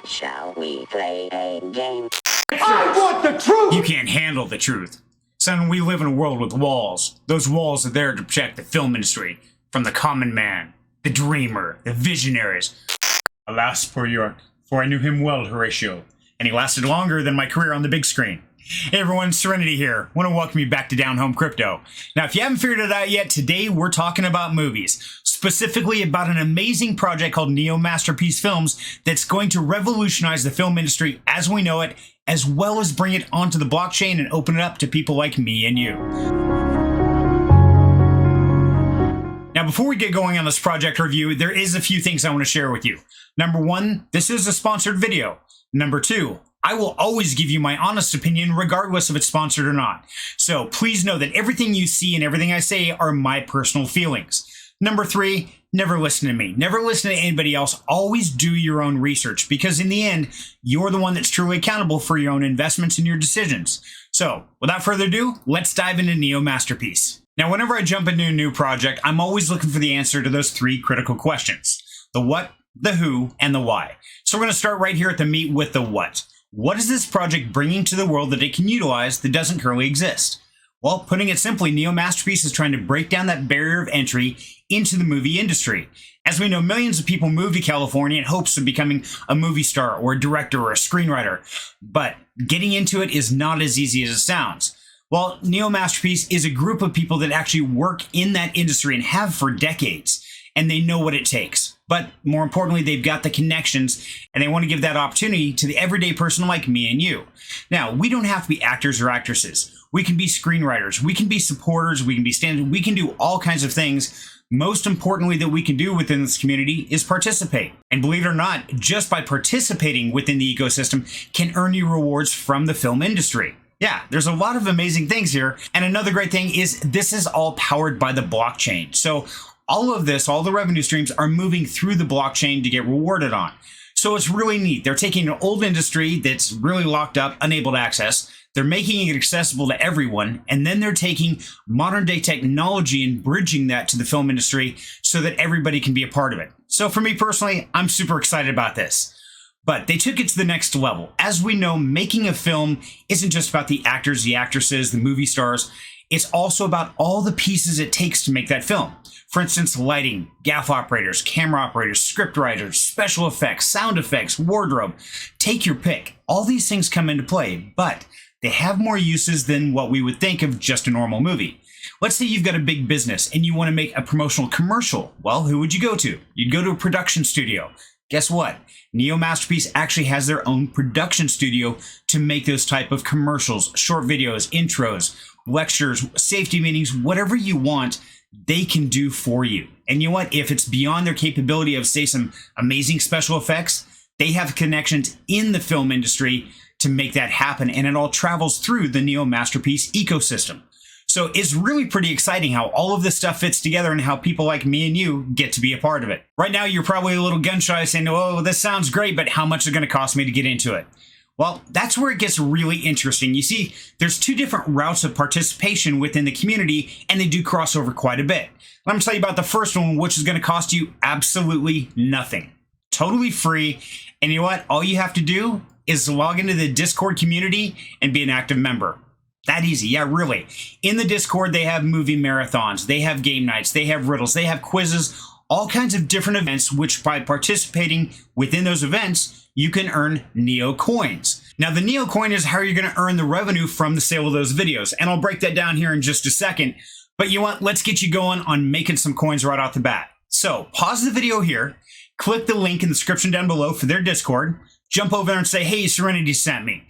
Shall we play a game? I want the truth! You can't handle the truth. Son, we live in a world with walls. Those walls are there to protect the film industry from the common man, the dreamer, the visionaries. Alas, poor York, for I knew him well, Horatio, and he lasted longer than my career on the big screen. Hey everyone, Serenity here. I want to welcome you back to Down Home Crypto. Now, if you haven't figured it out yet, today we're talking about movies. Specifically about an amazing project called Neo Masterpiece Films that's going to revolutionize the film industry as we know it, as well as bring it onto the blockchain and open it up to people like me and you. Now, before we get going on this project review, there is a few things I want to share with you. Number one, this is a sponsored video. Number two, I will always give you my honest opinion regardless if it's sponsored or not. So please know that everything you see and everything I say are my personal feelings. Number three, never listen to me. Never listen to anybody else. Always do your own research because in the end, you're the one that's truly accountable for your own investments and your decisions. So without further ado, let's dive into Neo Masterpiece. Now, whenever I jump into a new project, I'm always looking for the answer to those three critical questions: the what, the who, and the why. So we're going to start right here at the meat with the what. What is this project bringing to the world that it can utilize that doesn't currently exist? Well, putting it simply, Neo Masterpiece is trying to break down that barrier of entry into the movie industry. As we know, millions of people move to California in hopes of becoming a movie star or a director or a screenwriter. But getting into it is not as easy as it sounds. Well, Neo Masterpiece is a group of people that actually work in that industry and have for decades, and they know what it takes. But more importantly, they've got the connections and they want to give that opportunity to the everyday person like me and you. Now, we don't have to be actors or actresses. We can be screenwriters. We can be supporters. We can be stand-in. We can do all kinds of things. Most importantly that we can do within this community is participate. And believe it or not, just by participating within the ecosystem can earn you rewards from the film industry. Yeah, there's a lot of amazing things here. And another great thing is this is all powered by the blockchain. So all of this, all the revenue streams are moving through the blockchain to get rewarded on. So it's really neat. They're taking an old industry that's really locked up, unable to access. They're making it accessible to everyone. And then they're taking modern day technology and bridging that to the film industry so that everybody can be a part of it. So for me personally, I'm super excited about this. But they took it to the next level. As we know, making a film isn't just about the actors, the actresses, the movie stars. It's also about all the pieces it takes to make that film. For instance, lighting, gaff operators, camera operators, script writers, special effects, sound effects, wardrobe. Take your pick. All these things come into play, but they have more uses than what we would think of just a normal movie. Let's say you've got a big business and you want to make a promotional commercial. Well, who would you go to? You'd go to a production studio. Guess what? Neo Masterpiece actually has their own production studio to make those type of commercials, short videos, intros, lectures, safety meetings, whatever you want, they can do for you. And you know what? If it's beyond their capability of, say, some amazing special effects, they have connections in the film industry to make that happen. And it all travels through the Neo Masterpiece ecosystem. So it's really pretty exciting how all of this stuff fits together and how people like me and you get to be a part of it. Right now, you're probably a little gun shy saying, oh, this sounds great, but how much is it going to cost me to get into it? Well, that's where it gets really interesting. You see, there's two different routes of participation within the community, and they do cross over quite a bit. I'm going to tell you about the first one, which is going to cost you absolutely nothing. Totally free. And you know what? All you have to do is log into the Discord community and be an active member. That easy. Yeah, really. In the Discord, they have movie marathons, they have game nights, they have riddles, they have quizzes, all kinds of different events, which by participating within those events, you can earn Neo coins. Now, the Neo coin is how you're going to earn the revenue from the sale of those videos. And I'll break that down here in just a second. But you know what? Let's get you going on making some coins right off the bat. So pause the video here, click the link in the description down below for their Discord, jump over there and say, hey, Serenity sent me.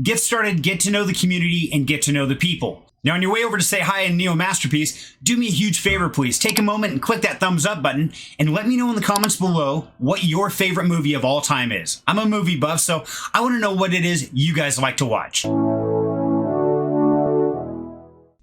Get started, get to know the community, and get to know the people. Now, on your way over to say hi in Neo Masterpiece, do me a huge favor, please. Take a moment and click that thumbs up button and let me know in the comments below what your favorite movie of all time is. I'm a movie buff, so I want to know what it is you guys like to watch.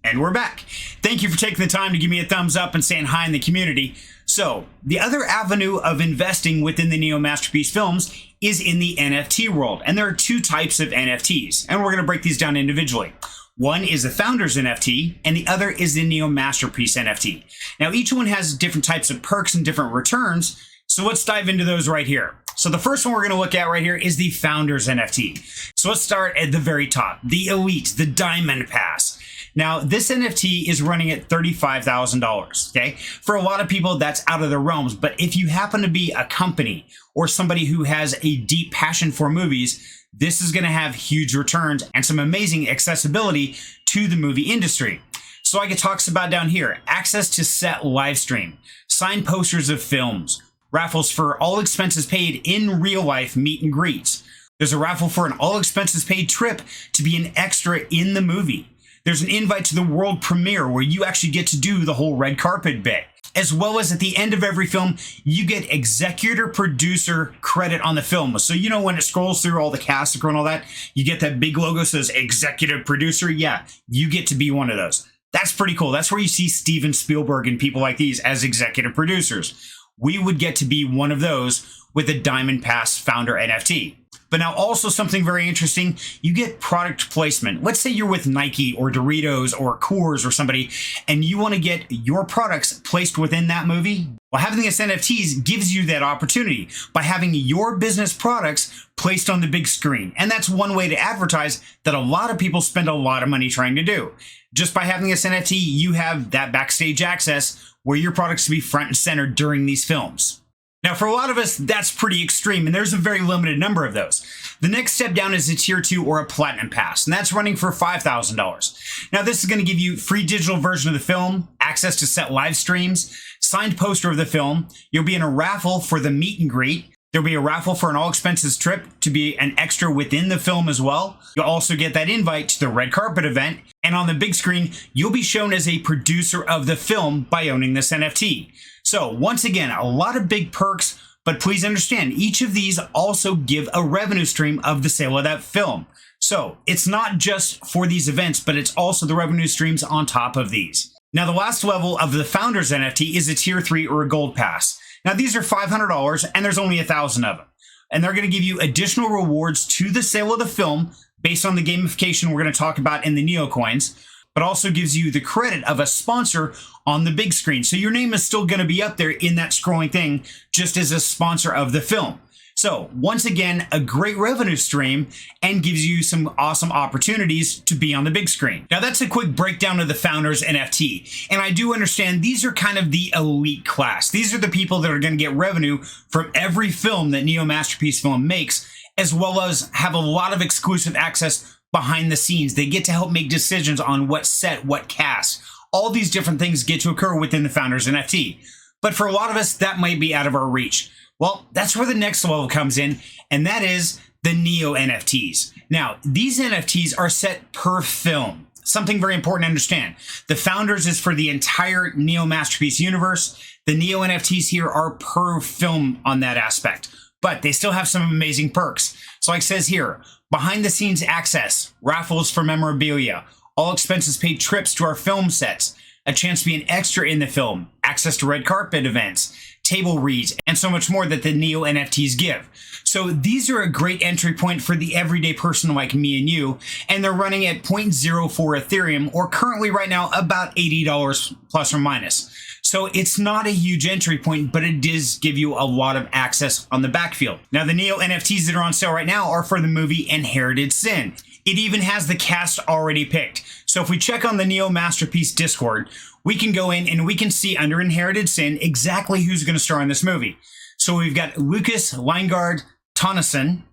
And we're back. Thank you for taking the time to give me a thumbs up and saying hi in the community. So, the other avenue of investing within the Neo Masterpiece Films is in the NFT world. And there are two types of NFTs, and we're going to break these down individually. One is the Founders NFT, and the other is the Neo Masterpiece NFT. Now, each one has different types of perks and different returns, so let's dive into those right here. So the first one we're going to look at right here is the Founders NFT. So let's start at the very top, the Elite, the Diamond Pass. Now, this NFT is running at $35,000, okay? For a lot of people, that's out of their realms, but if you happen to be a company or somebody who has a deep passion for movies, this is going to have huge returns and some amazing accessibility to the movie industry. So like it talks about down here, access to set live stream, signed posters of films, raffles for all expenses paid in real life meet and greets. There's a raffle for an all expenses paid trip to be an extra in the movie. There's an invite to the world premiere where you actually get to do the whole red carpet bit. As well as at the end of every film, you get executive producer credit on the film. So you know when it scrolls through all the cast and all that, you get that big logo that says executive producer. Yeah, you get to be one of those. That's pretty cool. That's where you see Steven Spielberg and people like these as executive producers. We would get to be one of those with a Diamond Pass Founder NFT. But now also something very interesting, you get product placement. Let's say you're with Nike or Doritos or Coors or somebody, and you want to get your products placed within that movie. Well, having this NFTs gives you that opportunity by having your business products placed on the big screen. And that's one way to advertise that a lot of people spend a lot of money trying to do. Just by having this NFT, you have that backstage access where your products will be front and center during these films. Now, for a lot of us, that's pretty extreme, and there's a very limited number of those. The next step down is a Tier 2 or a Platinum Pass, and that's running for $5,000. Now, this is going to give you free digital version of the film, access to set live streams, signed poster of the film. You'll be in a raffle for the meet and greet. There'll be a raffle for an all-expenses trip to be an extra within the film as well. You'll also get that invite to the red carpet event, and on the big screen, you'll be shown as a producer of the film by owning this NFT. So once again, a lot of big perks, but please understand, each of these also give a revenue stream of the sale of that film. So it's not just for these events, but it's also the revenue streams on top of these. Now, the last level of the Founders NFT is a Tier 3 or a Gold Pass. Now, these are $500 and there's only 1,000 of them. And they're going to give you additional rewards to the sale of the film based on the gamification we're going to talk about in the Neo coins, but also gives you the credit of a sponsor on the big screen. So your name is still going to be up there in that scrolling thing just as a sponsor of the film. So once again, a great revenue stream and gives you some awesome opportunities to be on the big screen. Now that's a quick breakdown of the Founders NFT. And I do understand these are kind of the elite class. These are the people that are going to get revenue from every film that Neo Masterpiece Film makes, as well as have a lot of exclusive access behind the scenes. They get to help make decisions on what set, what cast. All these different things get to occur within the Founders NFT. But for a lot of us, that might be out of our reach. Well, that's where the next level comes in, and that is the Neo NFTs. Now, these NFTs are set per film. Something very important to understand. The Founders is for the entire Neo Masterpiece universe. The Neo NFTs here are per film on that aspect, but they still have some amazing perks. So like it says here, behind the scenes access, raffles for memorabilia, all expenses paid trips to our film sets, a chance to be an extra in the film, access to red carpet events, table reads, and so much more that the Neo NFTs give. So these are a great entry point for the everyday person like me and you, and they're running at 0.04 Ethereum, or currently right now about $80 plus or minus. So it's not a huge entry point, but it does give you a lot of access on the backfield. Now the Neo NFTs that are on sale right now are for the movie Inhereted Sin. It even has the cast already picked. So if we check on the Neo Masterpiece Discord, we can go in and we can see under Inherited Sin exactly who's going to star in this movie. So we've got Lucas Leingard Tonnesson,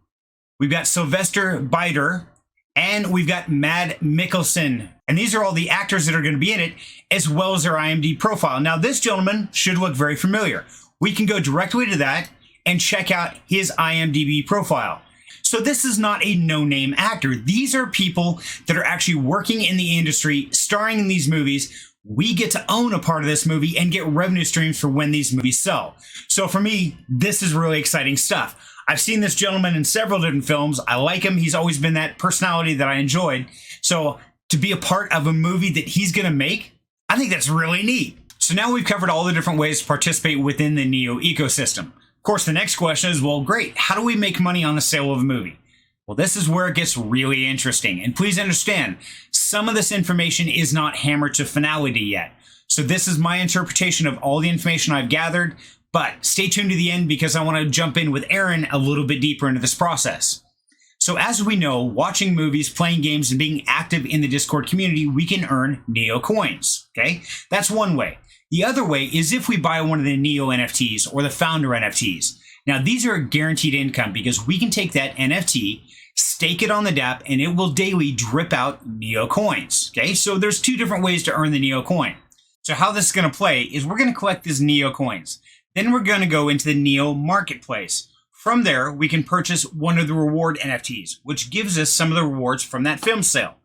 we've got Sylvester Bider, and we've got Mads Mikkelsen. And these are all the actors that are going to be in it, as well as their IMDb profile. Now this gentleman should look very familiar. We can go directly to that and check out his IMDb profile. So this is not a no-name actor. These are people that are actually working in the industry, starring in these movies. We get to own a part of this movie and get revenue streams for when these movies sell. So for me, this is really exciting stuff. I've seen this gentleman in several different films. I like him. He's always been that personality that I enjoyed. So to be a part of a movie that he's going to make, I think that's really neat. So now we've covered all the different ways to participate within the Neo ecosystem. Of course, the next question is, well, great. How do we make money on the sale of a movie? Well, this is where it gets really interesting. And please understand, some of this information is not hammered to finality yet. So this is my interpretation of all the information I've gathered. But stay tuned to the end because I want to jump in with Aaron a little bit deeper into this process. So as we know, watching movies, playing games, and being active in the Discord community, we can earn Neo coins, okay? That's one way. The other way is if we buy one of the Neo NFTs or the founder NFTs. Now, these are a guaranteed income because we can take that NFT, stake it on the DApp, and it will daily drip out Neo coins, okay? So there's two different ways to earn the Neo coin. So how this is going to play is we're going to collect these Neo coins. Then we're going to go into the Neo marketplace. From there, we can purchase one of the reward NFTs, which gives us some of the rewards from that film sale.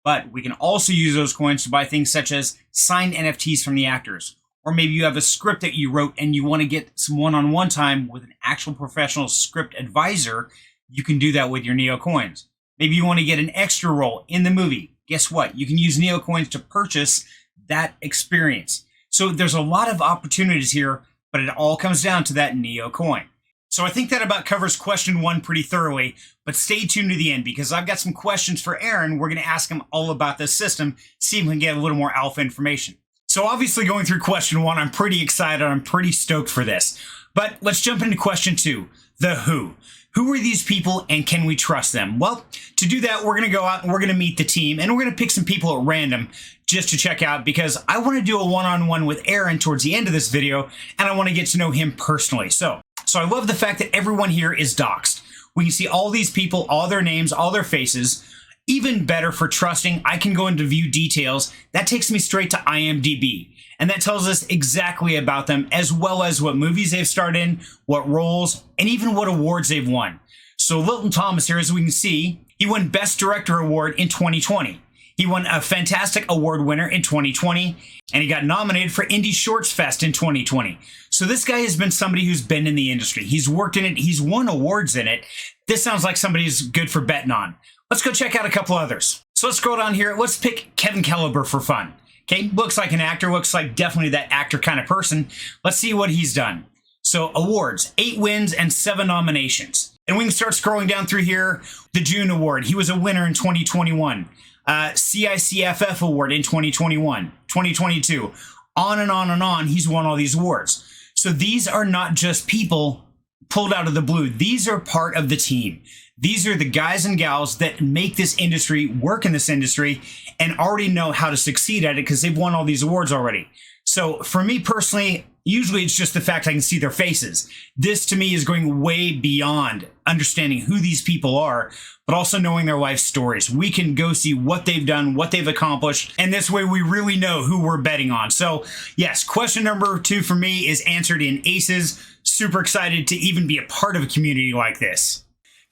But we can also use those coins to buy things such as signed NFTs from the actors. Or maybe you have a script that you wrote and you want to get some one-on-one time with an actual professional script advisor. You can do that with your Neo coins. Maybe you want to get an extra role in the movie. Guess what? You can use Neo coins to purchase that experience. So there's a lot of opportunities here, but it all comes down to that Neo coin. So I think that about covers question 1 pretty thoroughly, but stay tuned to the end because I've got some questions for Aaron. We're going to ask him all about this system, see if we can get a little more alpha information. So obviously going through question 1, I'm pretty excited. I'm pretty stoked for this. But let's jump into question 2, the who. Who are these people and can we trust them? Well, to do that, we're going to go out and we're going to meet the team and we're going to pick some people at random just to check out because I want to do a one-on-one with Aaron towards the end of this video and I want to get to know him personally. So I love the fact that everyone here is doxed. We can see all these people, all their names, all their faces. Even better for trusting, I can go into view details. That takes me straight to IMDb. And that tells us exactly about them, as well as what movies they've starred in, what roles, and even what awards they've won. So Lilton Thomas here, as we can see, he won Best Director Award in 2020. He won a Fantastic Award winner in 2020, and he got nominated for Indie Shorts Fest in 2020. So this guy has been somebody who's been in the industry. He's worked in it. He's won awards in it. This sounds like somebody who's good for betting on. Let's go check out a couple others. So let's scroll down here. Let's pick Kevin Caliber for fun. Okay, looks like an actor, looks like definitely that actor kind of person. Let's see what he's done. So awards, 8 wins and 7 nominations. And we can start scrolling down through here. The June Award, he was a winner in 2021. CICFF Award in 2021, 2022. On and on and on, he's won all these awards. So these are not just people pulled out of the blue. These are part of the team. These are the guys and gals that make this industry work in this industry and already know how to succeed at it because they've won all these awards already. So for me personally, usually it's just the fact I can see their faces. This to me is going way beyond understanding who these people are, but also knowing their life stories. We can go see what they've done, what they've accomplished, and this way we really know who we're betting on. So yes, question number 2 for me is answered in aces. Super excited to even be a part of a community like this.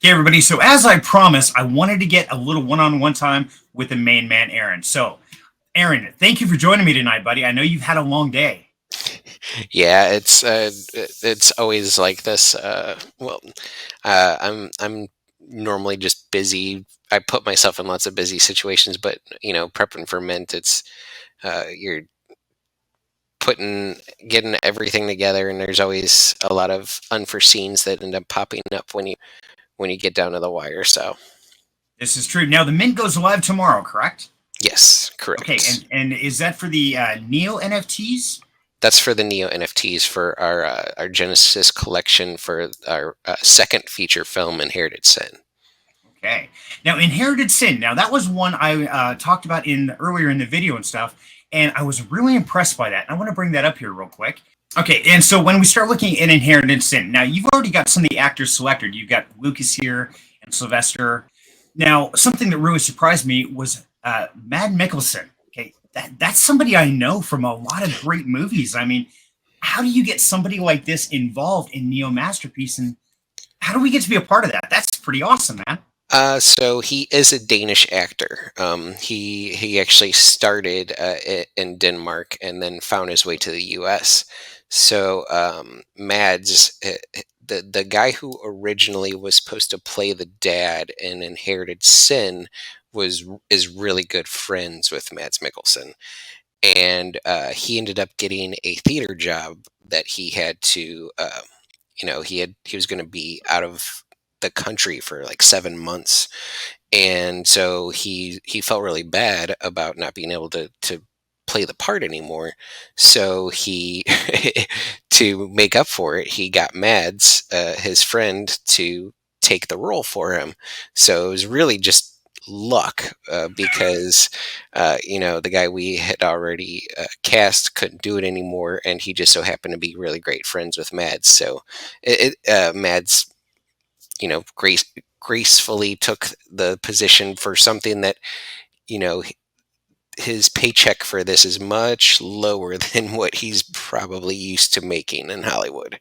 Okay, everybody, so as I promised, I wanted to get a little one-on-one time with the main man, Aaron. So, Aaron, thank you for joining me tonight, buddy. I know you've had a long day. Yeah, it's always like this. I'm normally just busy. I put myself in lots of busy situations, but prepping for Mint, it's you're getting everything together, and there's always a lot of unforeseens that end up popping up when you get down to the wire. So this is true. Now the Mint goes live tomorrow, correct? Yes, correct. Okay, and is that for the Neo NFTs? That's for the Neo NFTs for our Genesis collection for our second feature film, Inhereted Sin. Okay. Now, Inherited Sin. Now, that was one I talked about earlier in the video and stuff, and I was really impressed by that. I want to bring that up here real quick. Okay, and so when we start looking at Inherited Sin, now you've already got some of the actors selected. You've got Lucas here and Sylvester. Now, something that really surprised me was Mads Mikkelsen. Okay, that's somebody I know from a lot of great movies. I mean, how do you get somebody like this involved in Neo Masterpiece, and how do we get to be a part of that? That's pretty awesome, man. So he is a Danish actor. He actually started in Denmark and then found his way to the U.S. So Mads, the guy who originally was supposed to play the dad in Inherited Sin is really good friends with Mads Mikkelsen, and he ended up getting a theater job that he had to, he was going to be out of the country for like 7 months, and so he felt really bad about not being able to play the part anymore. So he, to make up for it, he got Mads, his friend, to take the role for him. So it was really just luck, because the guy we had already cast couldn't do it anymore, and he just so happened to be really great friends with Mads. So Mads, gracefully took the position for something that, you know, his paycheck for this is much lower than what he's probably used to making in Hollywood.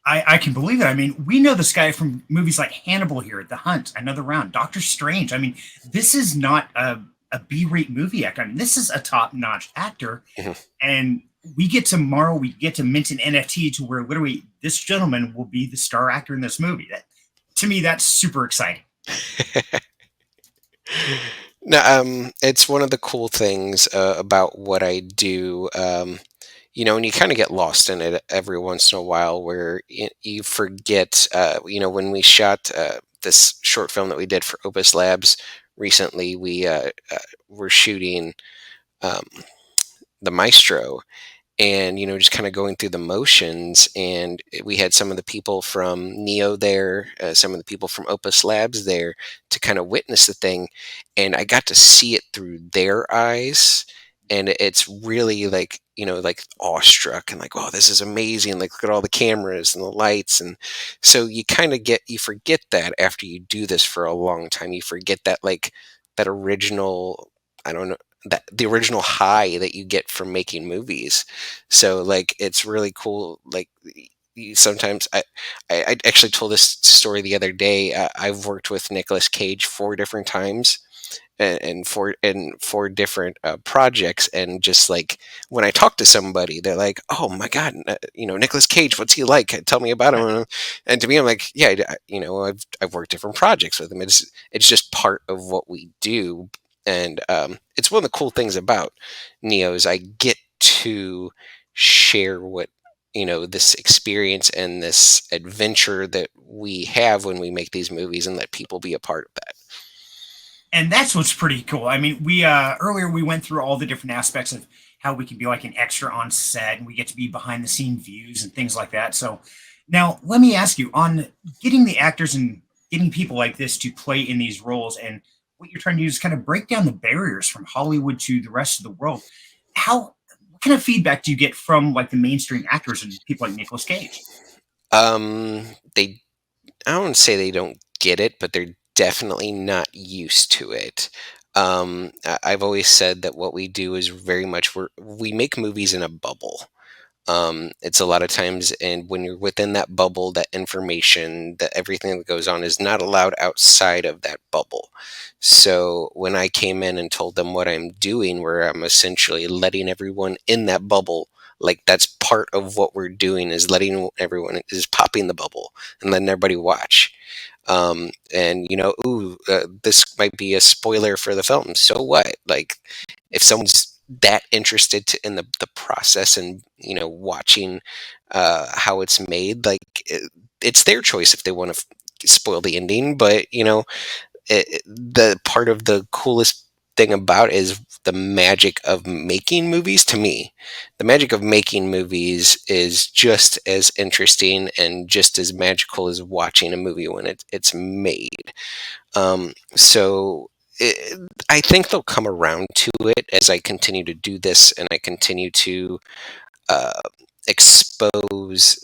I can believe it. I mean, we know this guy from movies like Hannibal here, The Hunt, Another Round, Doctor Strange. I mean, this is not a B-rate movie actor. I mean, this is a top-notch actor. Mhm. And we get to mint an NFT to where literally this gentleman will be the star actor in this movie. That, to me, that's super exciting. No, it's one of the cool things about what I do. And you kind of get lost in it every once in a while, where you forget. When we shot this short film that we did for Opus Labs recently, we were shooting um, the Maestro, and just kind of going through the motions, and we had some of the people from Neo there, some of the people from Opus Labs there, to kind of witness the thing, and I got to see it through their eyes, and it's really like awestruck, and like, oh, this is amazing, like, look at all the cameras and the lights. And so you forget that after you do this for a long time, you forget that, like, that original, I don't know, that the original high that you get from making movies. So, like, it's really cool. Like, sometimes I actually told this story the other day. I've worked with Nicolas Cage 4 different times, and four different projects, and just like, when I talk to somebody, they're like, "Oh my God, Nicolas Cage, what's he like? Tell me about him." And to me, I'm like, "Yeah, I've worked different projects with him. It's just part of what we do." And it's one of the cool things about Neo is I get to share what this experience and this adventure that we have when we make these movies, and let people be a part of that. And that's what's pretty cool. I mean, we earlier we went through all the different aspects of how we can be like an extra on set, and we get to be behind the scene views and things like that. So now let me ask you on getting the actors and getting people like this to play in these roles, and what you're trying to do is kind of break down the barriers from Hollywood to the rest of the world. How what kind of feedback do you get from like the mainstream actors and people like Nicolas Cage? They I don't say they don't get it, but they're definitely not used to it. I've always said that what we do is very much, we make movies in a bubble. It's a lot of times, and when you're within that bubble, that information, that everything that goes on is not allowed outside of that bubble. So when I came in and told them what I'm doing, where I'm essentially letting everyone in that bubble, like, that's part of what we're doing, is letting everyone, is popping the bubble and letting everybody watch. And this might be a spoiler for the film. So what? Like, if someone's that interested in the process, and watching how it's made, like, it's their choice if they want to spoil the ending. But the part of the coolest thing about it is the magic of making movies. To me, the magic of making movies is just as interesting and just as magical as watching a movie when it's made. So I think they'll come around to it as I continue to do this, and I continue to uh, expose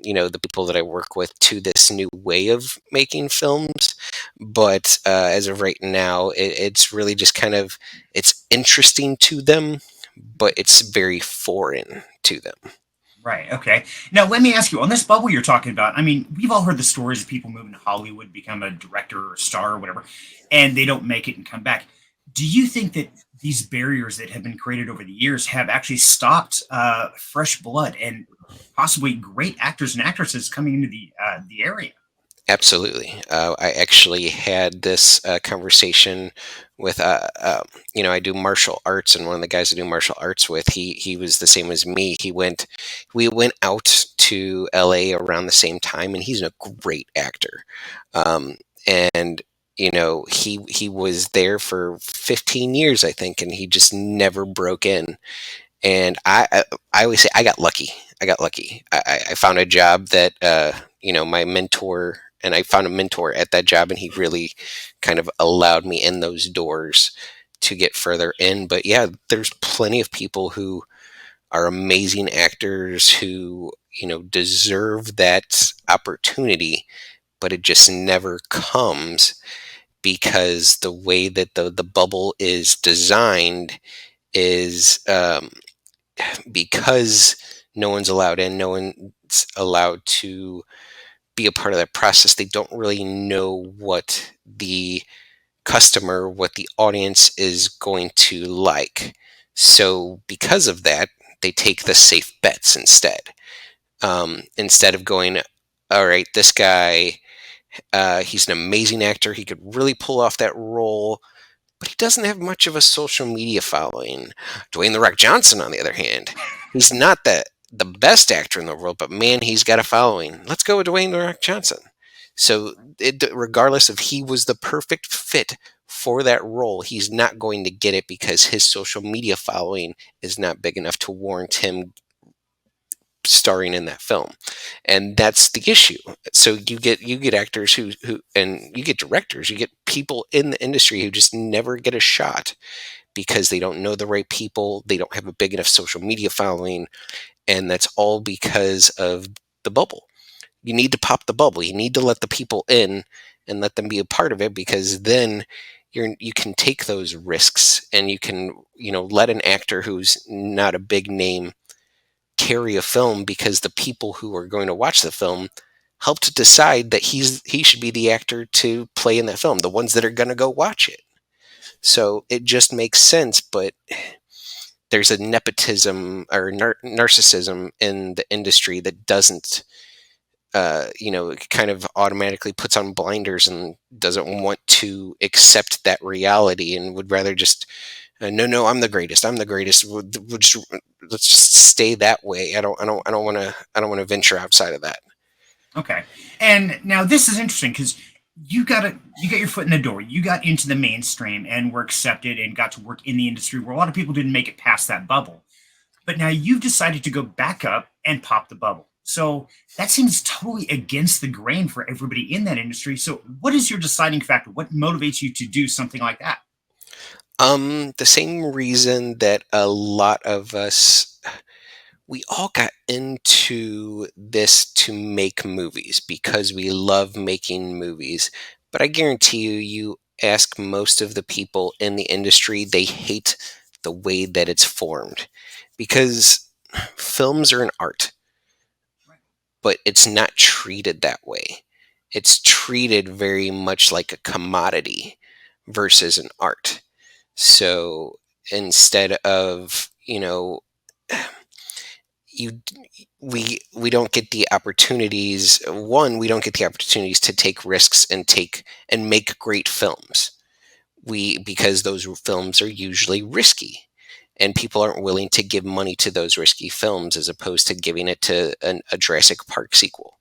the people that I work with to this new way of making films. But as of right now, it's really just kind of, it's interesting to them, but it's very foreign to them. Right. Okay. Now, let me ask you on this bubble you're talking about. I mean, we've all heard the stories of people moving to Hollywood, become a director or a star or whatever, and they don't make it and come back. Do you think that these barriers that have been created over the years have actually stopped fresh blood and possibly great actors and actresses coming into the area? Absolutely. I actually had this conversation with, I do martial arts, and one of the guys I do martial arts with, he was the same as me. We went out to LA around the same time, and he's a great actor. And he was there for 15 years, I think, and he just never broke in. And I always say I got lucky. I got lucky. I found a job that my mentor, and I found a mentor at that job, and he really kind of allowed me in those doors to get further in. But yeah, there's plenty of people who are amazing actors who deserve that opportunity, but it just never comes because the way that the bubble is designed is because no one's allowed in, no one's allowed to be a part of that process. They don't really know what the customer, what the audience is going to like. So because of that, they take the safe bets instead. Instead of going, all right, this guy, he's an amazing actor. He could really pull off that role, but he doesn't have much of a social media following. Dwayne The Rock Johnson, on the other hand, he's not the best actor in the world, but man, he's got a following. Let's go with Dwayne The Rock Johnson. So regardless if he was the perfect fit for that role, he's not going to get it because his social media following is not big enough to warrant him starring in that film. And that's the issue. So you get actors who and you get directors, you get people in the industry who just never get a shot because they don't know the right people, they don't have a big enough social media following, and that's all because of the bubble. You need to pop the bubble. You need to let the people in and let them be a part of it, because then you can take those risks, and you can let an actor who's not a big name carry a film, because the people who are going to watch the film help to decide that he should be the actor to play in that film, the ones that are going to go watch it. So it just makes sense, but there's a nepotism or narcissism in the industry that doesn't it kind of automatically puts on blinders and doesn't want to accept that reality, and would rather just no, I'm the greatest. I'm the greatest. Let's just stay that way. I don't want to venture outside of that. Okay. And now this is interesting because you got your foot in the door. You got into the mainstream and were accepted and got to work in the industry where a lot of people didn't make it past that bubble. But now you've decided to go back up and pop the bubble. So that seems totally against the grain for everybody in that industry. So what is your deciding factor? What motivates you to do something like that? The same reason that a lot of us, we all got into this to make movies because we love making movies. But I guarantee you ask most of the people in the industry, they hate the way that it's formed, because films are an art, but it's not treated that way. It's treated very much like a commodity versus an art. So instead of, you we don't get the opportunities. One, we don't get the opportunities to take risks and make great films. Because those films are usually risky, and people aren't willing to give money to those risky films as opposed to giving it to a Jurassic Park sequel.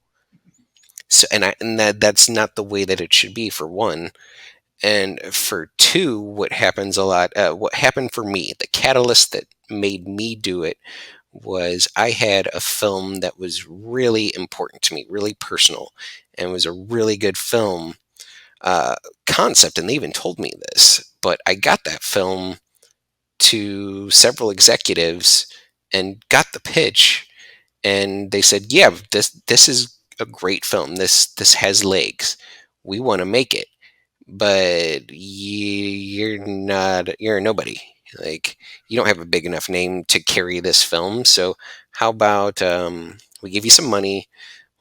So, that's not the way that it should be, for one. And for two, what happens a lot, what happened for me, the catalyst that made me do it, was I had a film that was really important to me, really personal, and was a really good film concept. And they even told me this, but I got that film to several executives and got the pitch, and they said, "Yeah, this is a great film. This has legs. We want to make it, but you're a nobody. Like, you don't have a big enough name to carry this film. So how about we give you some money,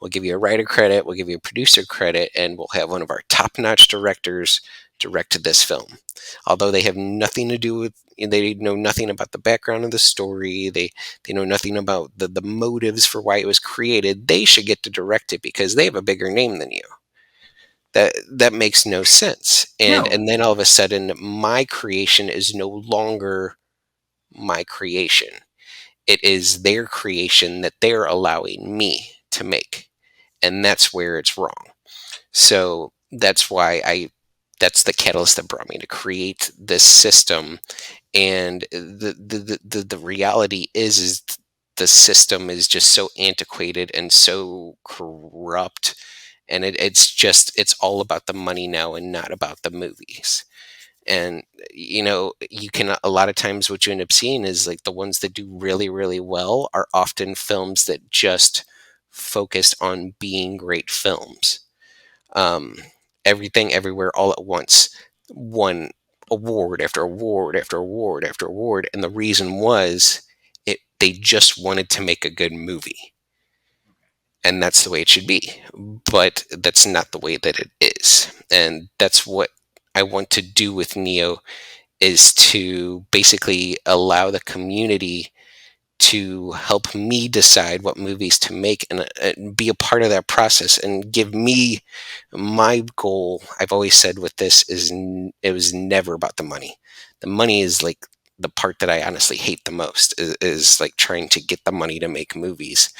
we'll give you a writer credit, we'll give you a producer credit, and we'll have one of our top-notch directors direct this film." Although they have nothing to do with, they know nothing about the background of the story, they know nothing about the motives for why it was created, they should get to direct it because they have a bigger name than you. That makes no sense. And No. and then all of a sudden my creation is no longer my creation. It is their creation that they're allowing me to make. And that's where it's wrong. So that's why that's the catalyst that brought me to create this system. And the reality is the system is just so antiquated and so corrupt, and it's all about the money now and not about the movies. And you can, a lot of times what you end up seeing is like the ones that do really, really well are often films that just focused on being great films. um, Everything Everywhere All at Once won award after award after award after award, and the reason was they just wanted to make a good movie, and that's the way it should be. But that's not the way that it is, and that's what I want to do with Neo, is to basically allow the community to help me decide what movies to make, and be a part of that process and give me my goal. I've always said with this is it was never about the money. The money is like the part that I honestly hate the most, is like trying to get the money to make movies.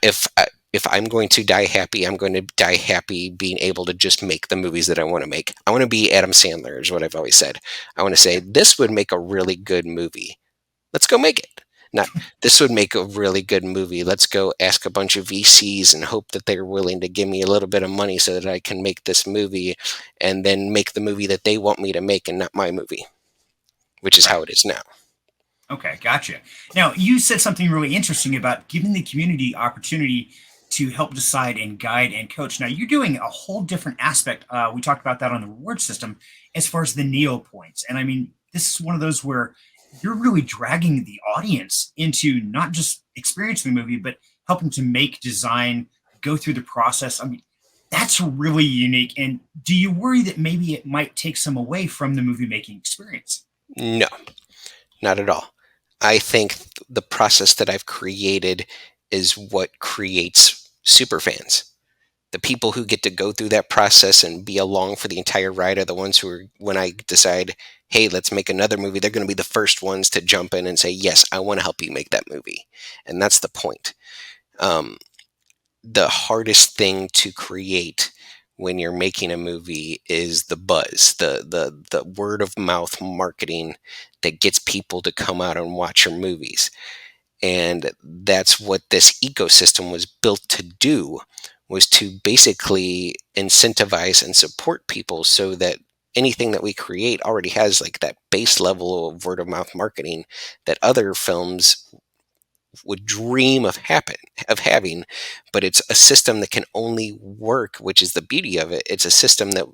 If I'm going to die happy, I'm going to die happy being able to just make the movies that I want to make. I want to be Adam Sandler, is what I've always said. I want to say, this would make a really good movie. Let's go make it. Not, this would make a really good movie. Let's go ask a bunch of VCs and hope that they're willing to give me a little bit of money so that I can make this movie, and then make the movie that they want me to make and not my movie, which is how it is now. Okay, gotcha. Now, you said something really interesting about giving the community opportunity to help decide and guide and coach. Now, you're doing a whole different aspect. We talked about that on the reward system as far as the Neo points. And I mean, this is one of those where you're really dragging the audience into not just experiencing the movie, but helping to make, design, go through the process. I mean, that's really unique. And do you worry that maybe it might take some away from the movie making experience? No, not at all. I think the process that I've created is what creates superfans. The people who get to go through that process and be along for the entire ride are the ones who are, when I decide, hey, let's make another movie, they're going to be the first ones to jump in and say, yes, I want to help you make that movie. And that's the point. The hardest thing to create when you're making a movie is the buzz, the word of mouth marketing that gets people to come out and watch your movies. And that's what this ecosystem was built to do, was to basically incentivize and support people, so that anything that we create already has like that base level of word of mouth marketing that other films would dream of having. But it's a system that can only work, which is the beauty of it. It's a system that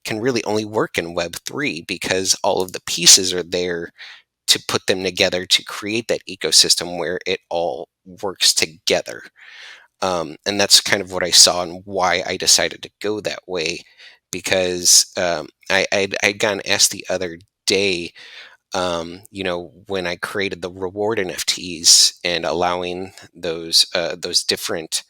can really only work in Web3, because all of the pieces are there to put them together to create that ecosystem where it all works together. And that's kind of what I saw and why I decided to go that way. Because I'd gotten asked the other day, when I created the reward NFTs and allowing those different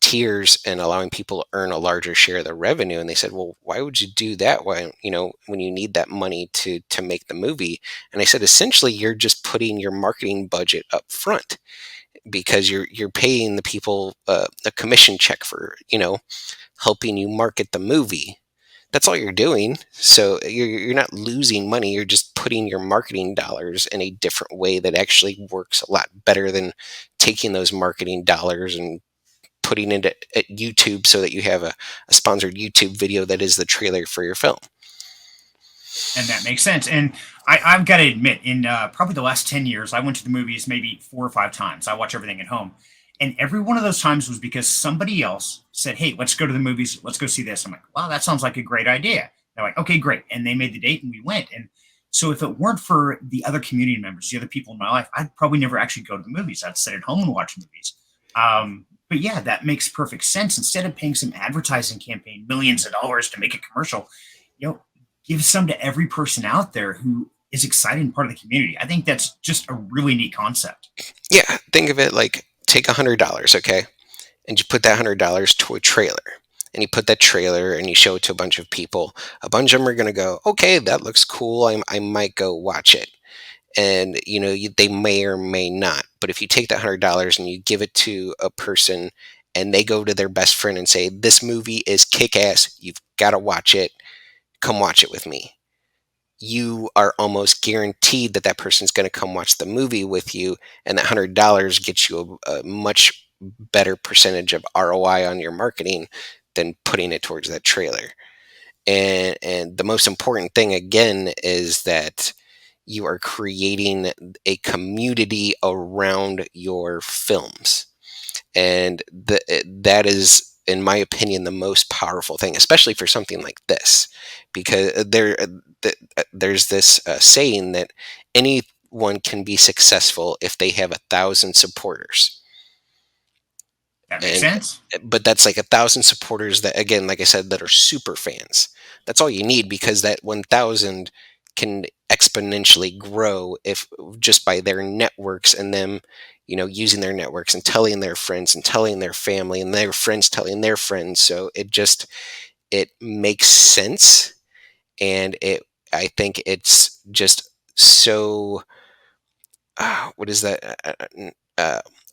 tiers and allowing people to earn a larger share of the revenue, and they said, well, why would you do that? Why, when you need that money to make the movie? And I said, essentially, you're just putting your marketing budget up front, because you're paying the people a commission check for helping you market the movie. That's all you're doing. So you're not losing money. You're just putting your marketing dollars in a different way that actually works a lot better than taking those marketing dollars and putting it at YouTube so that you have a sponsored YouTube video that is the trailer for your film. And that makes sense. And I've got to admit, in probably the last 10 years, I went to the movies maybe 4 or 5 times. I watch everything at home. And every one of those times was because somebody else said, hey, let's go to the movies. Let's go see this. I'm like, wow, that sounds like a great idea. They're like, okay, great. And they made the date and we went. And so if it weren't for the other community members, the other people in my life, I'd probably never actually go to the movies. I'd sit at home and watch movies. But yeah, that makes perfect sense. Instead of paying some advertising campaign millions of dollars to make a commercial, give some to every person out there who is excited and part of the community. I think that's just a really neat concept. Yeah, think of it like, take $100, okay, and you put that $100 to a trailer, and you put that trailer and you show it to a bunch of people. A bunch of them are going to go, okay, that looks cool. I might go watch it. And they may or may not. But if you take that $100 and you give it to a person, and they go to their best friend and say, this movie is kick-ass, you've got to watch it, come watch it with me. You are almost guaranteed that that person's going to come watch the movie with you, and that $100 gets you a much better percentage of ROI on your marketing than putting it towards that trailer. And the most important thing again is that you are creating a community around your films, and that is, in my opinion, the most powerful thing, especially for something like this, because there's this saying that anyone can be successful if they have 1,000 supporters. That makes And sense. but that's like 1,000 supporters that, again, like I said, that are super fans. That's all you need, because that 1,000 can exponentially grow if just by their networks, and them, using their networks and telling their friends and telling their family and their friends telling their friends. So it makes sense, and I think it's just so what is that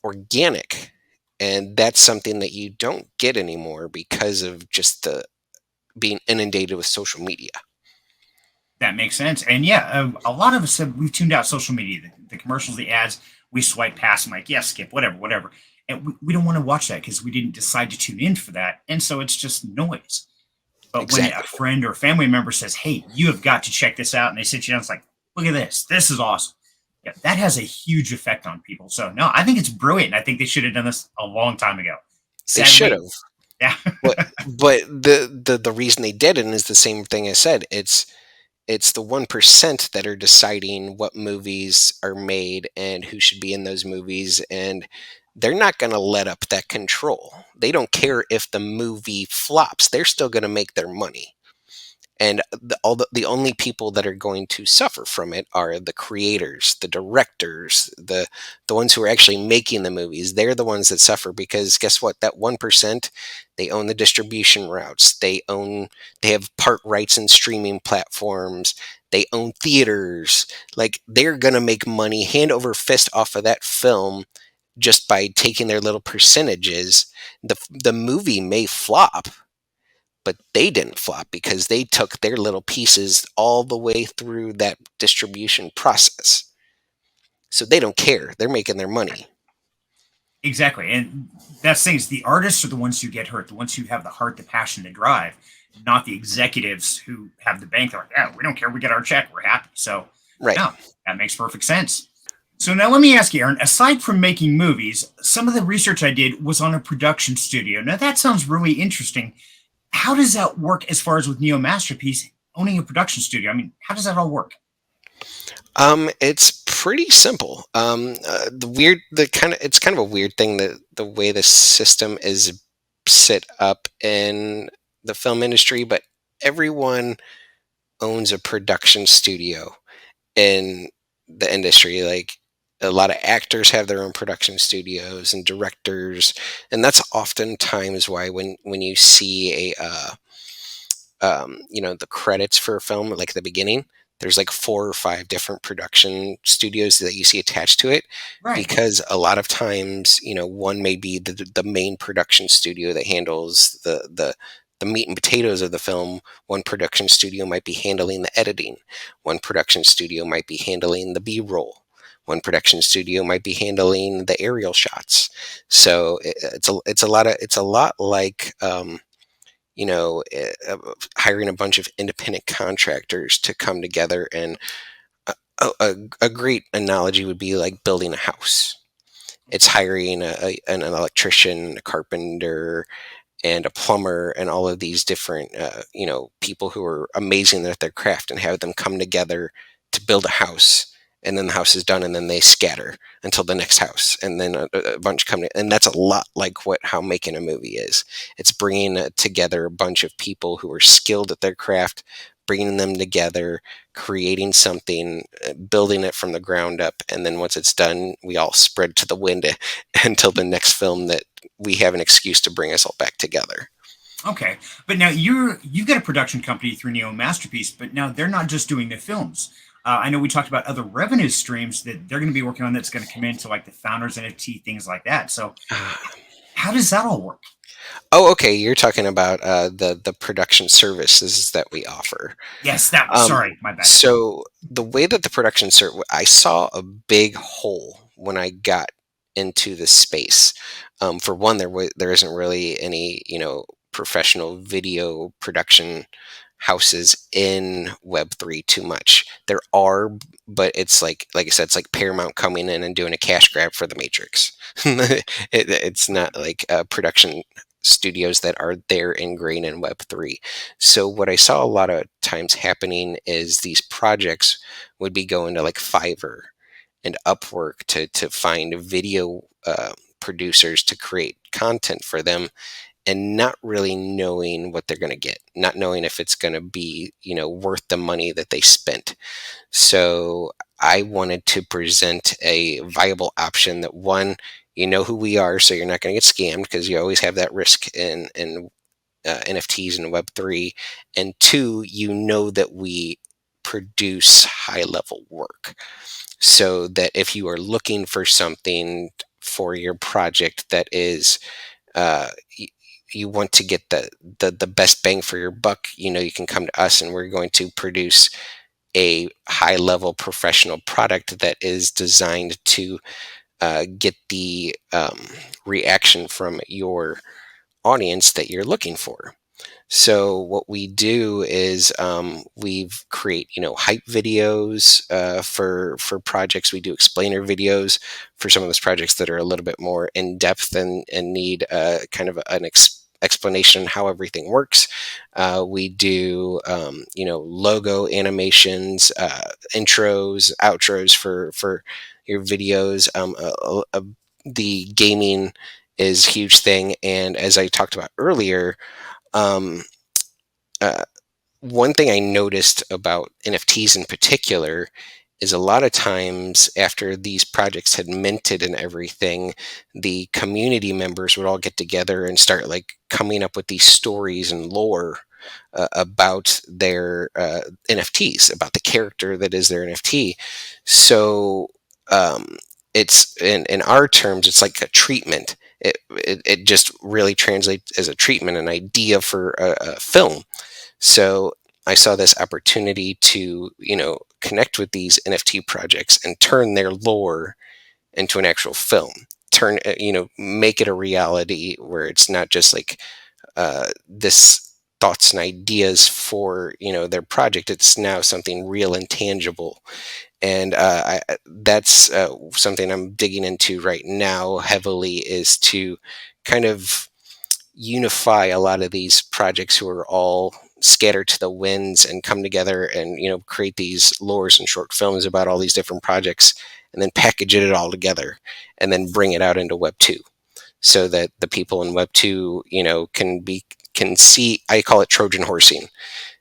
organic, and that's something that you don't get anymore because of just the being inundated with social media. That makes sense. And yeah, a lot of us we've tuned out social media, the commercials, the ads. We swipe past them like, yeah, skip, whatever, whatever. And we don't want to watch that because we didn't decide to tune in for that. And so it's just noise. But when a Exactly. friend or family member says, hey, you have got to check this out, and they sit you down, it's like, look at this. This is awesome. Yeah, that has a huge effect on people. So, no, I think it's brilliant. I think they should have done this a long time ago. They should Sadly, have. yeah. But the reason they didn't is the same thing I said. It's the 1% that are deciding what movies are made and who should be in those movies, and they're not going to let up that control. They don't care if the movie flops. They're still going to make their money. And the only people that are going to suffer from it are the creators, the directors, the ones who are actually making the movies. They're the ones that suffer, because guess what? That 1%, they own the distribution routes. They have part rights in streaming platforms. They own theaters. Like, they're gonna make money hand over fist off of that film just by taking their little percentages. The movie may flop, but they didn't flop because they took their little pieces all the way through that distribution process. So they don't care. They're making their money. Exactly. And that's the thing is the artists are the ones who get hurt, the ones who have the heart, the passion, the drive, not the executives who have the bank. They're like, yeah, we don't care. We get our check. We're happy. So, Right. no, that makes perfect sense. So now let me ask you, Aaron, aside from making movies, some of the research I did was on a production studio. Now that sounds really interesting. How does that work as far as with Neo Masterpiece owning a production studio? I mean, how does that all work? It's pretty simple. It's kind of a weird thing that the way the system is set up in the film industry, but everyone owns a production studio in the industry. Like, a lot of actors have their own production studios, and directors, and that's oftentimes why when you see the credits for a film, like at the beginning, there's like 4 or 5 different production studios that you see attached to it, Right. because a lot of times, one may be the main production studio that handles the meat and potatoes of the film. One production studio might be handling the editing. One production studio might be handling the B-roll. One production studio might be handling the aerial shots. So it's a lot like hiring a bunch of independent contractors to come together. And a great analogy would be like building a house. It's hiring an electrician, a carpenter, and a plumber, and all of these different people who are amazing at their craft, and have them come together to build a house. And then the house is done, and then they scatter until the next house, and then a bunch come in. And that's a lot like how making a movie is. It's bringing together a bunch of people who are skilled at their craft, bringing them together, creating something, building it from the ground up, and then once it's done, we all spread to the wind until the next film that we have an excuse to bring us all back together. Okay, but now you've got a production company through Neo Masterpiece, but now they're not just doing the films. I know we talked about other revenue streams that they're going to be working on that's going to come into like the founders NFT things like that. So How does that all work? Oh, okay. You're talking about the production services that we offer. Yes, that was, Um, sorry, my bad. so the way that the production I saw a big hole when I got into the space. For one, there isn't really any professional video production houses in Web3 too much. There are, but it's like I said, it's like Paramount coming in and doing a cash grab for the Matrix. It's not like production studios that are there ingrained in Web3. So what I saw a lot of times happening is these projects would be going to like Fiverr and Upwork to find video producers to create content for them, and not really knowing what they're going to get, not knowing if it's going to be worth the money that they spent. So I wanted to present a viable option that, one, you know who we are, so you're not going to get scammed, because you always have that risk in NFTs and Web3, and two, you know that we produce high level work, so that if you are looking for something for your project that is you want to get the best bang for your buck, you can come to us, and we're going to produce a high level professional product that is designed to get the reaction from your audience that you're looking for. So what we do is we create hype videos for projects. We do explainer videos for some of those projects that are a little bit more in depth and need kind of an explanation how everything works. We do logo animations, intros, outros for your videos. The gaming is a huge thing, and as I talked about earlier, um, uh, one thing I noticed about NFTs in particular is a lot of times after these projects had minted and everything, the community members would all get together and start like coming up with these stories and lore about their NFTs, about the character that is their NFT. So um, it's in our terms, it's like a treatment. It just really translates as a treatment, an idea for a film. So I saw this opportunity to, connect with these NFT projects and turn their lore into an actual film. Make it a reality where it's not just like this thoughts and ideas for their project. It's now something real and tangible, and that's something I'm digging into right now heavily, is to kind of unify a lot of these projects who are all scattered to the winds and come together and create these lores and short films about all these different projects, and then package it all together and then bring it out into Web 2, so that the people in Web 2 can see. I call it Trojan horsing.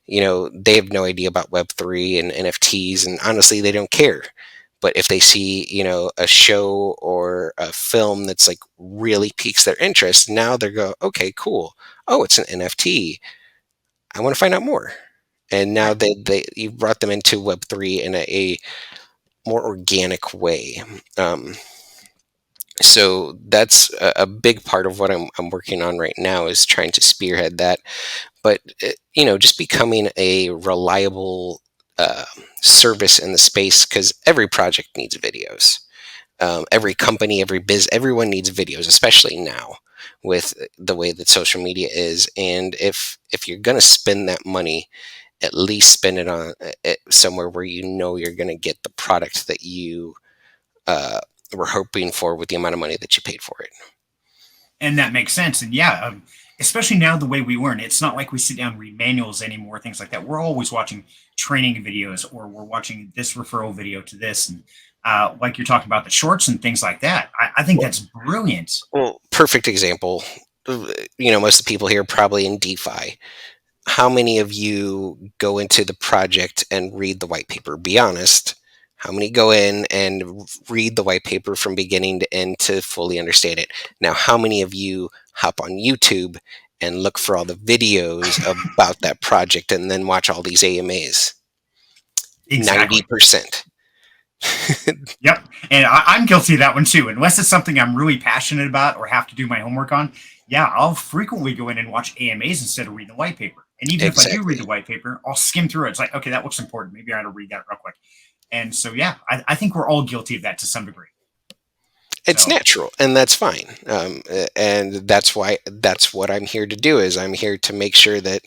They have no idea about Web 3 and NFTs, and honestly they don't care. But if they see, a show or a film that's like really piques their interest, now they go, okay, cool. Oh, it's an NFT. I want to find out more. And now Right. you brought them into Web3 in a more organic way. So that's a big part of what I'm working on right now, is trying to spearhead that. But just becoming a reliable service in the space, because every project needs videos. Every company, everyone needs videos, especially now with the way that social media is. And if you're going to spend that money, at least spend it on somewhere where you're going to get the product that you uh, were hoping for with the amount of money that you paid for it. And that makes sense. And yeah, especially now the way we learn, it's not like we sit down and read manuals anymore, things like that. We're always watching training videos, or we're watching this referral video to this. And like you're talking about the shorts and things like that. I think that's brilliant. Well, perfect example. Most of the people here are probably in DeFi. How many of you go into the project and read the white paper? Be honest. How many go in and read the white paper from beginning to end to fully understand it? Now, how many of you hop on YouTube and look for all the videos about that project and then watch all these AMAs? Exactly. 90%. Yep. And I'm guilty of that one too. Unless it's something I'm really passionate about or have to do my homework on, yeah, I'll frequently go in and watch AMAs instead of reading the white paper. And even if I do read Exactly. the white paper, I'll skim through it. It's like, okay, that looks important. Maybe I ought to read that real quick. And so, yeah, I think we're all guilty of that to some degree. It's So, natural, and that's fine. And that's what I'm here to do. Is I'm here to make sure that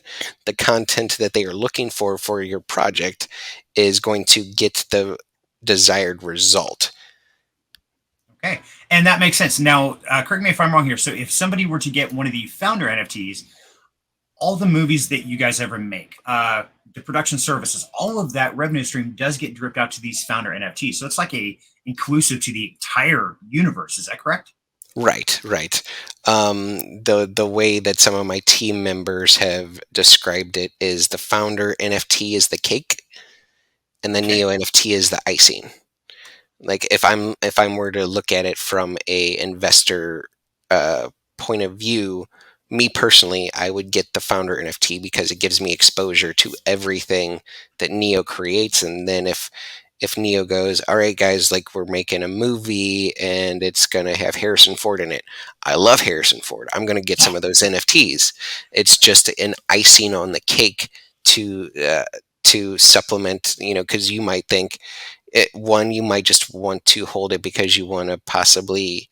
the content that they are looking for your project is going to get the desired result. okay. And that makes sense. Now, correct me if I'm wrong here. So, if somebody were to get one of the founder NFTs, all the movies that you guys ever make, the production services, all of that revenue stream does get dripped out to these founder NFTs. So it's like a inclusive to the entire universe. Is that correct? Right, right. The way that some of my team members have described it is the founder NFT is the cake, and the Okay. Neo NFT is the icing. Like if I'm were to look at it from a investor point of view, me personally, I would get the founder NFT because it gives me exposure to everything that Neo creates. And then if Neo goes, all right, guys, like we're making a movie and it's gonna have Harrison Ford in it. I love Harrison Ford. I'm gonna get some of those NFTs. It's just an icing on the cake to supplement, because you might think one, you might just want to hold it because you want to possibly,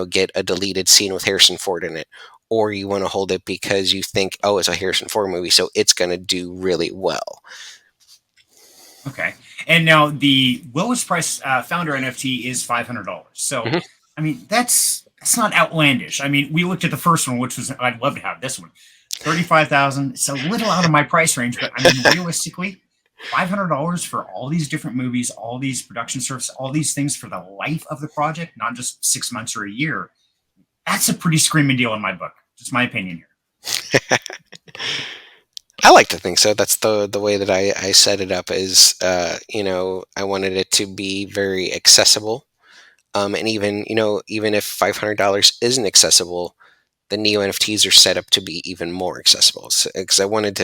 get a deleted scene with Harrison Ford in it, or you want to hold it because you think, oh, it's a Harrison Ford movie, so it's going to do really well. Okay. And now the lowest price founder NFT is $500. So, Hmm. I mean, that's not outlandish. I mean, we looked at the first one, which was I'd love to have this one, 35,000. It's a little out of my price range, but I mean, realistically, $500 for all these different movies, all these production services, all these things for the life of the project, not just 6 months or a year. That's a pretty screaming deal in my book. Just my opinion here. I like to think so. That's the way that I set it up is, I wanted it to be very accessible. And even, even if $500 isn't accessible, the Neo NFTs are set up to be even more accessible. Because I wanted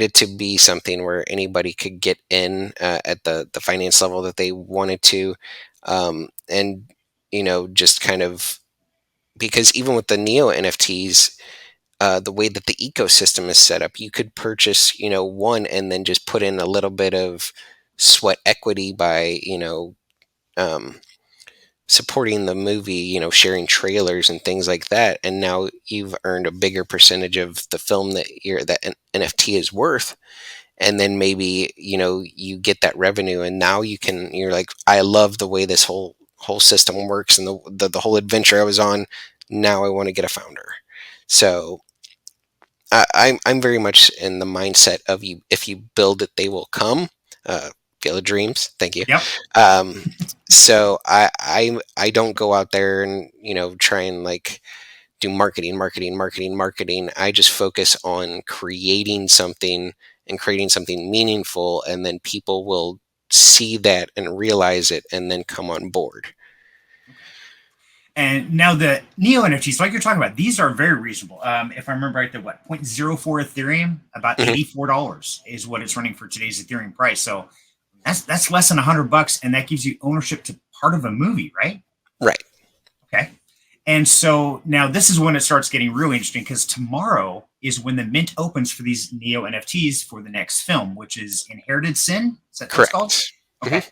it to be something where anybody could get in at the finance level that they wanted to, and just kind of, because even with the Neo NFTs, the way that the ecosystem is set up, you could purchase one and then just put in a little bit of sweat equity by um, supporting the movie, sharing trailers and things like that, and now you've earned a bigger percentage of the film that an NFT is worth. And then maybe you get that revenue, and now you're like, I love the way this whole system works, and the whole adventure I was on. Now I want to get a founder. So I'm very much in the mindset of, you if you build it, they will come. Field of Dreams, thank you. Yep. um, so I don't go out there and try and like do marketing. I just focus on creating something and creating something meaningful, and then people will see that and realize it and then come on board. And now the Neo NFTs, like you're talking about, these are very reasonable. If I remember right, they're what, 0.04 Ethereum, about Mhm. $84 is what it's running for today's Ethereum price. So that's less than $100, and that gives you ownership to part of a movie, right? Right. Okay. And so now this is when it starts getting really interesting because tomorrow is when the mint opens for these Neo NFTs for the next film, which is Inherited Sin. Is that what it's called? Correct. Okay. Mhm.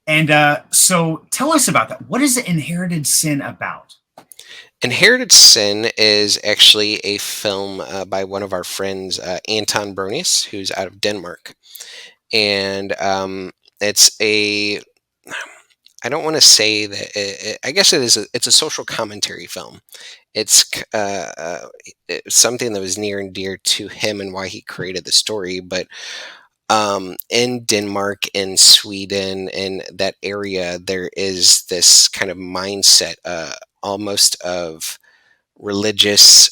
And so tell us about that. What is the Inherited Sin about? Inherited Sin is actually a film by one of our friends, Anton Bronius, who's out of Denmark. And it's a, I don't want to say that, I guess it's a social commentary film. It's it's something that was near and dear to him and why he created the story. But in Denmark, in Sweden, in that area, there is this kind of mindset, almost of religious.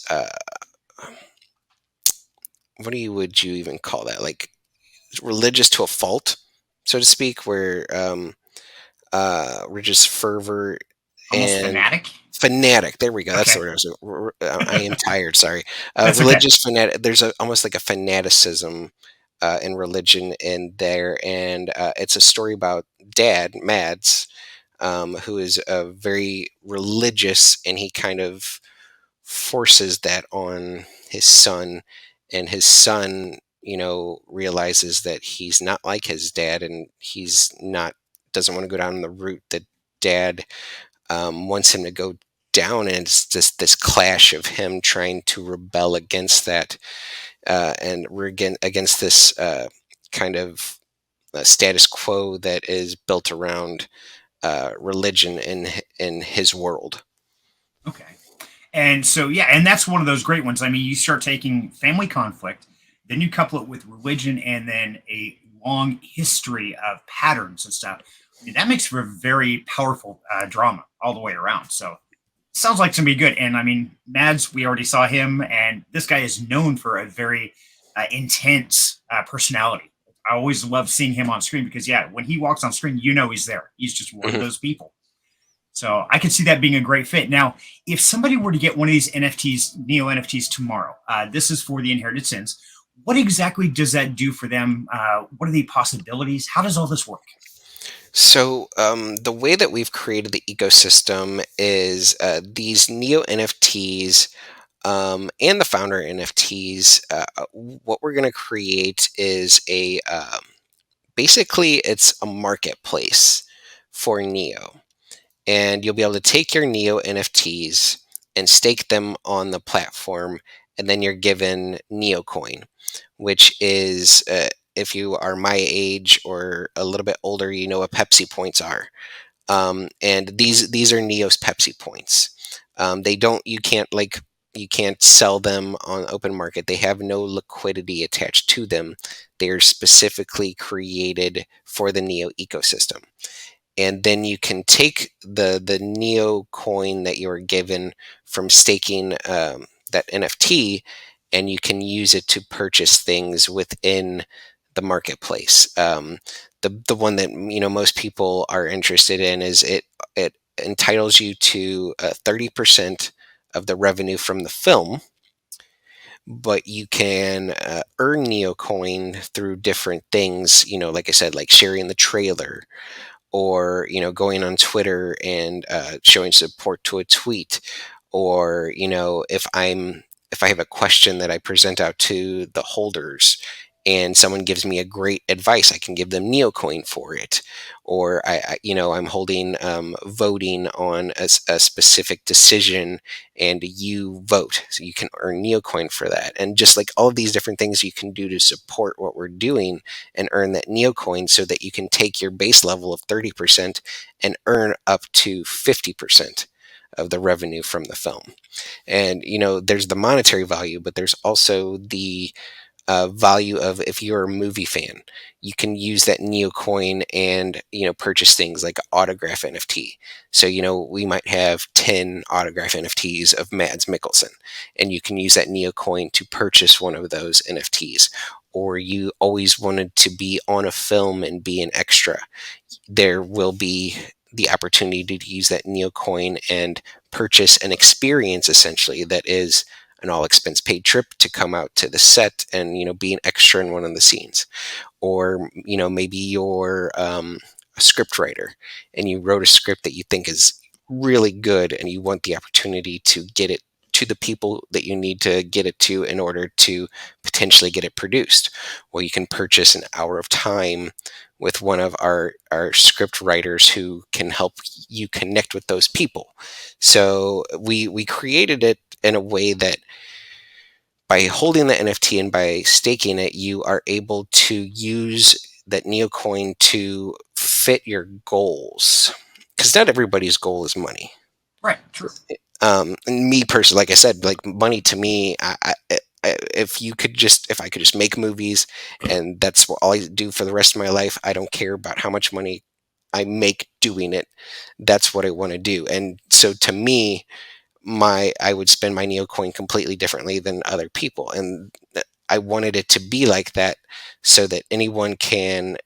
Would you even call that? Like religious to a fault, so to speak, where religious fervor Almost and fanatic? fanatic. There we go. That's the Okay. word. I am tired. Sorry. That's okay. Religious fanatic. There's almost like a fanaticism and religion in there, and it's a story about Dad Mads, who is very religious, and he kind of forces that on his son, and his son, realizes that he's not like his dad, and he's not doesn't want to go down the route that Dad wants him to go down, and it's just this clash of him trying to rebel against that, and we're against this kind of status quo that is built around religion in his world. Okay. And so, yeah, and that's one of those great ones. I mean, you start taking family conflict, then you couple it with religion, and then a long history of patterns and stuff. I mean, that makes for a very powerful drama all the way around. So, sounds like to be good. And I mean, Mads, we already saw him, and this guy is known for a very intense personality. I always love seeing him on screen because, yeah, when he walks on screen, he's there. He's just one of those people. So I could see that being a great fit. Now, if somebody were to get one of these NFTs, Neo NFTs tomorrow, this is for the Inhereted Sins. What exactly does that do for them? What are the possibilities? How does all this work? So the way that we've created the ecosystem is these Neo NFTs and the founder NFTs. What we're going to create is basically it's a marketplace for Neo. And you'll be able to take your Neo NFTs and stake them on the platform, and then you're given Neocoin, which is, if you are my age or a little bit older, you know what Pepsi points are. And these are Neo's Pepsi points. You can't sell them on open market. They have no liquidity attached to them. They are specifically created for the Neo ecosystem. And then you can take the Neo coin that you were given from staking that NFT, and you can use it to purchase things within the marketplace. The one that most people are interested in is it entitles you to 30% of the revenue from the film, but you can earn Neo coin through different things. Like I said, like sharing the trailer, or going on Twitter and showing support to a tweet, or if I have a question that I present out to the holders and someone gives me a great advice, I can give them Neocoin for it. Or I'm holding voting on a specific decision, and you vote, so you can earn Neocoin for that. And just like all of these different things you can do to support what we're doing and earn that Neocoin, so that you can take your base level of 30% and earn up to 50% of the revenue from the film. And there's the monetary value, but there's also the value of, if you're a movie fan, you can use that Neocoin and purchase things like autograph NFT. So we might have 10 autograph NFTs of Mads Mikkelsen, and you can use that Neocoin to purchase one of those NFTs. Or you always wanted to be on a film and be an extra, there will be the opportunity to use that Neocoin and purchase an experience, essentially, that is an all expense paid trip to come out to the set and be an extra in one of the scenes. Or maybe you're a script writer and you wrote a script that you think is really good, and you want the opportunity to get it to the people that you need to get it to in order to potentially get it produced. Well, you can purchase an hour of time with one of our script writers who can help you connect with those people. So we created it in a way that by holding the NFT and by staking it, you are able to use that Neocoin to fit your goals. Because not everybody's goal is money. Right, true. And me personally, like I said, like money to me, if I could just make movies and that's all I do for the rest of my life, I don't care about how much money I make doing it. That's what I want to do. And so to me, I would spend my Neocoin completely differently than other people. And I wanted it to be like that, so that anyone can,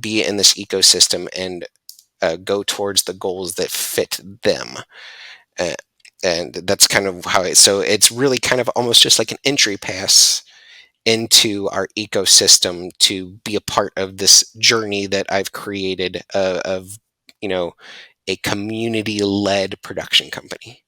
be in this ecosystem and go towards the goals that fit them. And that's kind of how so it's really kind of almost just like an entry pass into our ecosystem to be a part of this journey that I've created of, you know, a community-led production company.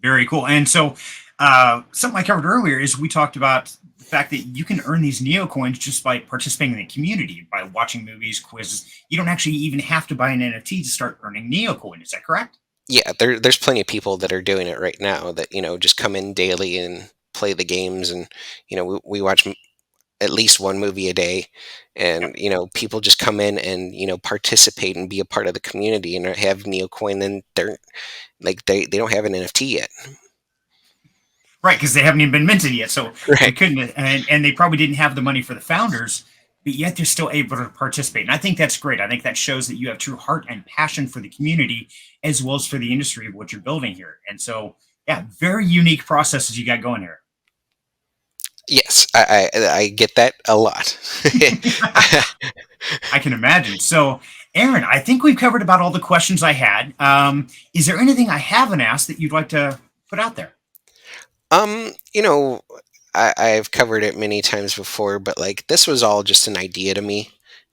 Very cool. And so, something I covered earlier is we talked about the fact that you can earn these neocoins just by participating in the community, by watching movies, quizzes. You don't actually even have to buy an NFT to start earning neocoin. Is that correct? Yeah, there's plenty of people that are doing it right now that, just come in daily and play the games, and we watch at least one movie a day, Yep. and people just come in and participate and be a part of the community and have neocoin, and they're like they don't have an NFT yet. Right, because they haven't even been minted yet, so they Right. couldn't, and they probably didn't have the money for the founders, but yet they're still able to participate. And I think that's great. I think that shows that you have true heart and passion for the community as well as for the industry of what you're building here. And so, yeah, very unique processes you got going here. Yes, I get that a lot. I can imagine. So, Aaron, I think we've covered about all the questions I had. Is there anything I haven't asked that you'd like to put out there? Um, you know, I've covered it many times before, but like this was all just an idea to me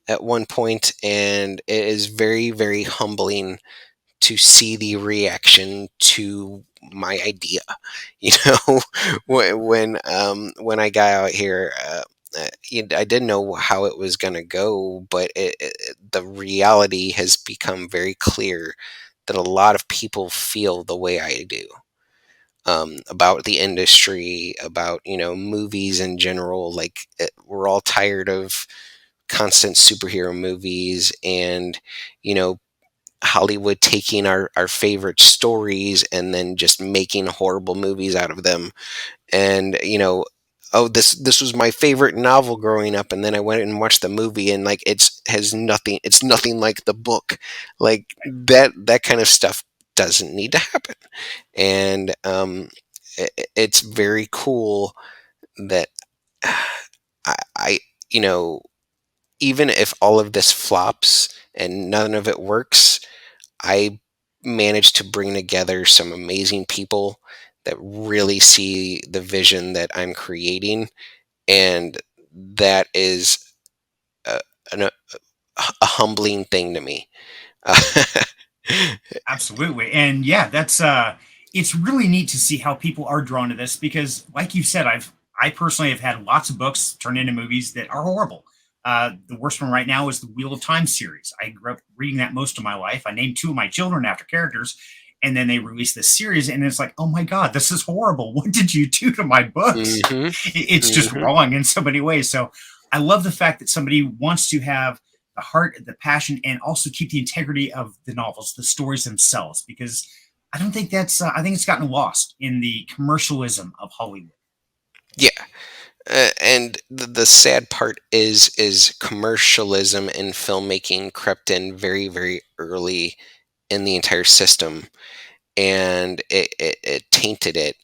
at one point, and it is very, very humbling to see the reaction to my idea. You know, when I got out here, I didn't know how it was going to go, but the reality has become very clear that a lot of people feel the way I do, about the industry, about movies in general. Like we're all tired of constant superhero movies, and you know Hollywood taking our favorite stories and then just making horrible movies out of them. And oh, this was my favorite novel growing up, and then I went and watched the movie, and like it's nothing like the book. Like that kind of stuff doesn't need to happen. And it's very cool that I you know even if all of this flops and none of it works, I managed to bring together some amazing people that really see the vision that I'm creating, and that is a, a humbling thing to me. Absolutely. And yeah, that's it's really neat to see how people are drawn to this because like you said, I personally have had lots of books turned into movies that are horrible. The worst one right now is the Wheel of Time series. I grew up reading that most of my life. I named two of my children after characters, and then they released this series, and it's like, oh my god, this is horrible. What did you do to my books? Hmm. It's just Hmm. wrong in so many ways. So I love the fact that somebody wants to have the heart, the passion, and also keep the integrity of the novels, the stories themselves, because I don't think that's, I think it's gotten lost in the commercialism of Hollywood. Yeah. And the sad part is commercialism and filmmaking crept in very, very early in the entire system, and it tainted it.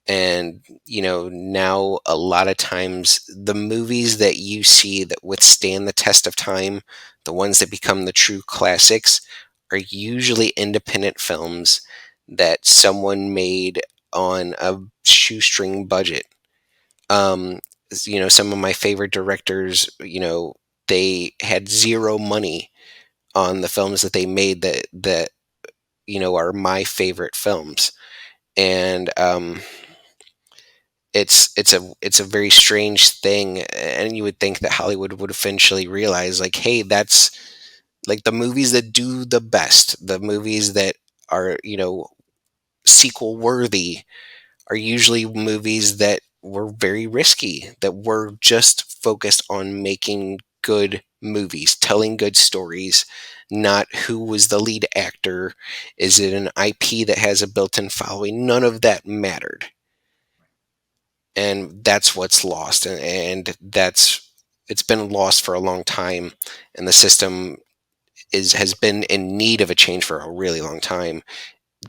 And now a lot of times the movies that you see that withstand the test of time, the ones that become the true classics, are usually independent films that someone made on a shoestring budget. um some of my favorite directors, they had zero money on the films that they made that are my favorite films. And it's a very strange thing, and you would think that Hollywood would eventually realize, like, hey, that's like the movies that do the best, the movies that are sequel worthy, are usually movies that were very risky, that were just focused on making good movies, telling good stories, not who was the lead actor. Is it an IP that has a built-in following? None of that mattered. And that's what's lost. And it's been lost for a long time. And the system has been in need of a change for a really long time.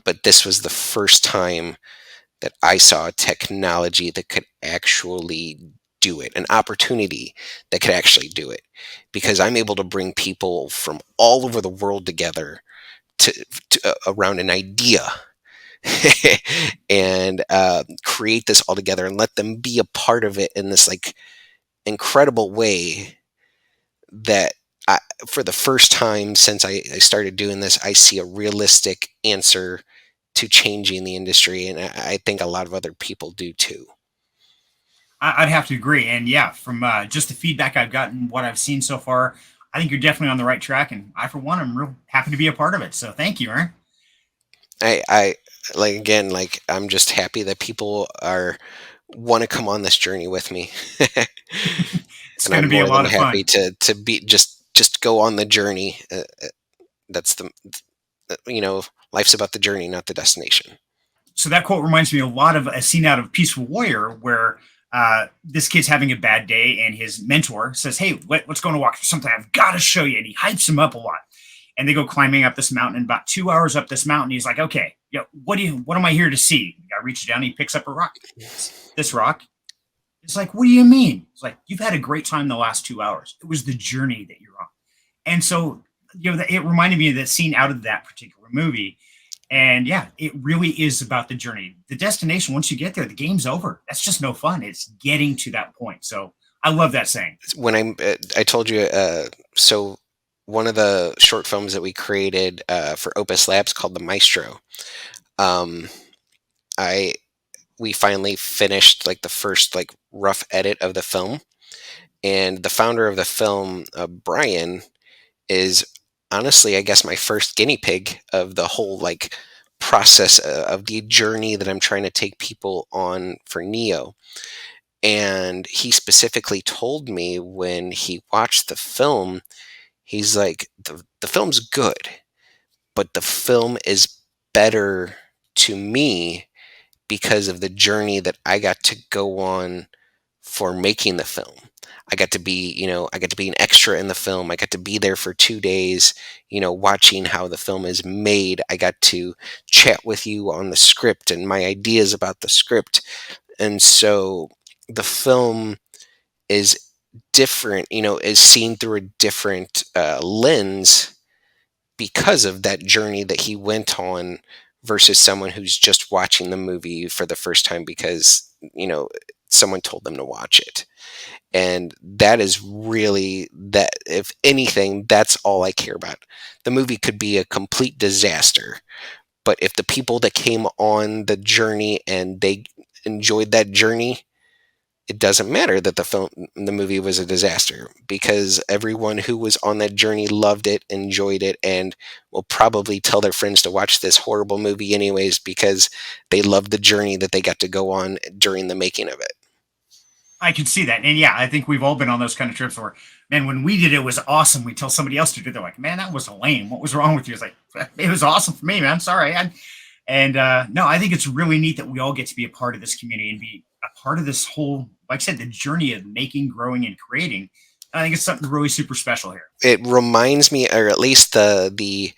But this was the first time that I saw a technology that could actually do it, an opportunity that could actually do it, because I'm able to bring people from all over the world together to around an idea, and create this all together and let them be a part of it in this like incredible way that I, for the first time since I started doing this, I see a realistic answer to changing the industry, and I think a lot of other people do too. I'd have to agree. And yeah, from just the feedback I've gotten, what I've seen so far, I think you're definitely on the right track. And I, for one, am real happy to be a part of it. So thank you, Aaron. I like again, like I'm just happy that people are want to come on this journey with me, It's and going I'm to be a more than lot of happy fun. to be just go on the journey. That's life's about the journey, not the destination. So that quote reminds me a lot of a scene out of Peaceful Warrior where this kid's having a bad day and his mentor says, "Hey, let's go on a walk. There's something I've got to show you." And he hypes him up a lot. And they go climbing up this mountain. And about 2 hours up this mountain, he's like, "Okay, what am I here to see?" The guy reaches down, he picks up a rock. This rock. It's like, "What do you mean?" It's like, "You've had a great time the last 2 hours. It was the journey that you're on." And so, it reminded me of that scene out of that particular movie. And yeah, it really is about the journey. The destination, once you get there, the game's over. That's just no fun. It's getting to that point. So I love that saying. When I told you, so one of the short films that we created for Opus Labs called The Maestro. Um, I We finally finished like the first like rough edit of the film, and the founder of the film, Brian, is honestly, I guess, my first guinea pig of the whole like process of the journey that I'm trying to take people on for Neo. And he specifically told me when he watched the film, he's like, the film's good, but the film is better to me because of the journey that I got to go on for making the film. I got to be an extra in the film. I got to be there for 2 days, watching how the film is made. I got to chat with you on the script and my ideas about the script. And so the film is different, is seen through a different lens because of that journey that he went on versus someone who's just watching the movie for the first time because, someone told them to watch it. And that is really that, if anything, that's all I care about. The movie could be a complete disaster, but if the people that came on the journey and they enjoyed that journey, it doesn't matter that the movie was a disaster, because everyone who was on that journey loved it, enjoyed it, and will probably tell their friends to watch this horrible movie anyways because they loved the journey that they got to go on during the making of it. I can see that. And yeah, I think we've all been on those kind of trips where, man, when we did it, it was awesome. We tell somebody else to do it. They're like, "Man, that was lame. What was wrong with you?" It's like, "It was awesome for me, man. Sorry." And no, I think it's really neat that we all get to be a part of this community and be a part of this whole, like I said, the journey of making, growing, and creating. I think it's something really super special here. It reminds me, or at least the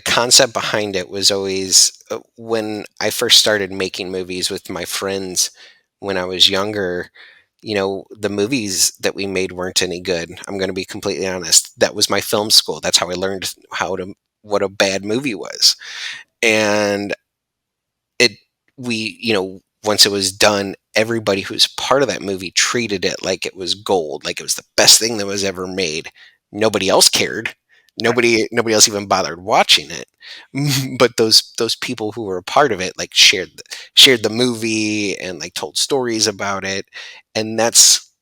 concept behind it was always when I first started making movies with my friends when I was younger. The movies that we made weren't any good. I'm going to be completely honest. That was my film school. That's how I learned what a bad movie was. And it, once it was done, everybody who's part of that movie treated it like it was gold, like it was the best thing that was ever made. Nobody else cared. Right. Nobody else even bothered watching it. But those people who were a part of it like shared the movie and like told stories about it, and that's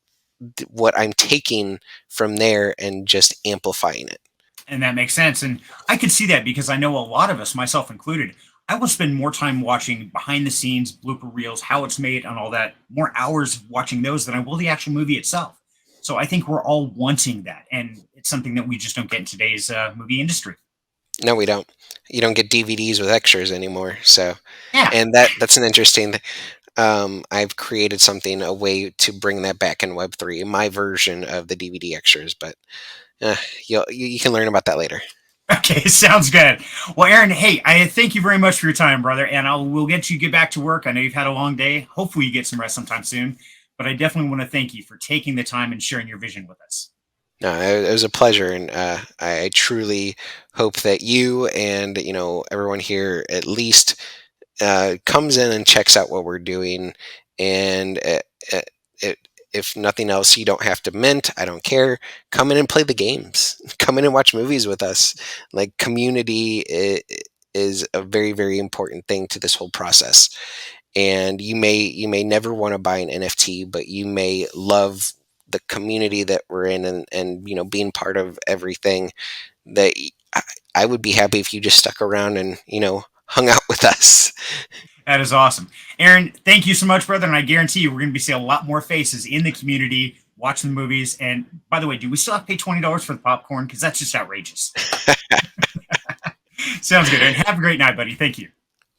what I'm taking from there and just amplifying it. And that makes sense. And I could see that because I know a lot of us, myself included, I will spend more time watching behind the scenes, blooper reels, how it's made, and all that, more hours watching those than I will the actual movie itself. So I think we're all wanting that. And it's something that we just don't get in today's movie industry. No, we don't. You don't get DVDs with extras anymore. So, Yeah. and that's an interesting. I've created a way to bring that back in Web3, my version of the DVD extras. But you can learn about that later. Okay, sounds good. Well, Aaron, hey, I thank you very much for your time, brother, and we'll get back to work. I know you've had a long day. Hopefully, you get some rest sometime soon. But I definitely want to thank you for taking the time and sharing your vision with us. No, it was a pleasure, and I truly hope that you and everyone here at least comes in and checks out what we're doing, and if nothing else, you don't have to mint. I don't care. Come in and play the games. Come in and watch movies with us. Like, community is a very, very important thing to this whole process. And you may never want to buy an NFT, but you may love the community that we're in, and being part of everything. That I would be happy if you just stuck around and hung out with us. That is awesome. Aaron, thank you so much, brother. And I guarantee you we're going to be seeing a lot more faces in the community watching the movies. And by the way, do we still have to pay $20 for the popcorn? Because that's just outrageous. Sounds good. And have a great night, buddy. Thank you.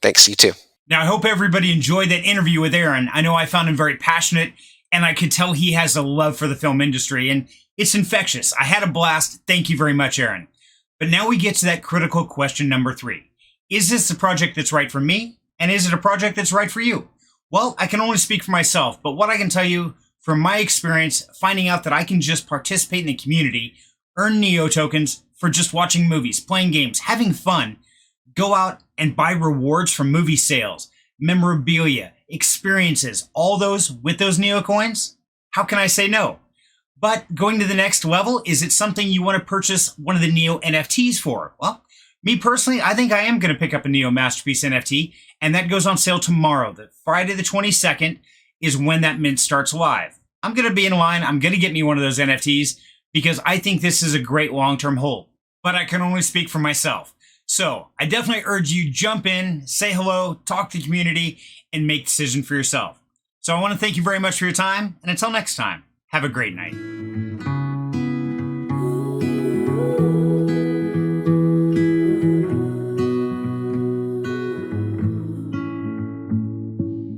Thanks, you too. Now, I hope everybody enjoyed that interview with Aaron. I know I found him very passionate, and I could tell he has a love for the film industry, and it's infectious. I had a blast. Thank you very much, Aaron. But now we get to that critical question number 3. Is this a project that's right for me? And is it a project that's right for you? Well, I can only speak for myself, but what I can tell you from my experience, finding out that I can just participate in the community, earn Neo tokens for just watching movies, playing games, having fun, go out and buy rewards from movie sales, memorabilia, experiences, all those with those Neo coins? How can I say no? But going to the next level, is it something you want to purchase one of the Neo NFTs for? Well, me personally, I think I am going to pick up a Neo Masterpiece NFT, and that goes on sale tomorrow. The Friday the 22nd is when that mint starts live. I'm going to be in line. I'm going to get me one of those NFTs because I think this is a great long-term hold. But I can only speak for myself. So I definitely urge you, jump in, say hello, talk to the community, and make a decision for yourself. So I want to thank you very much for your time, and until next time, have a great night.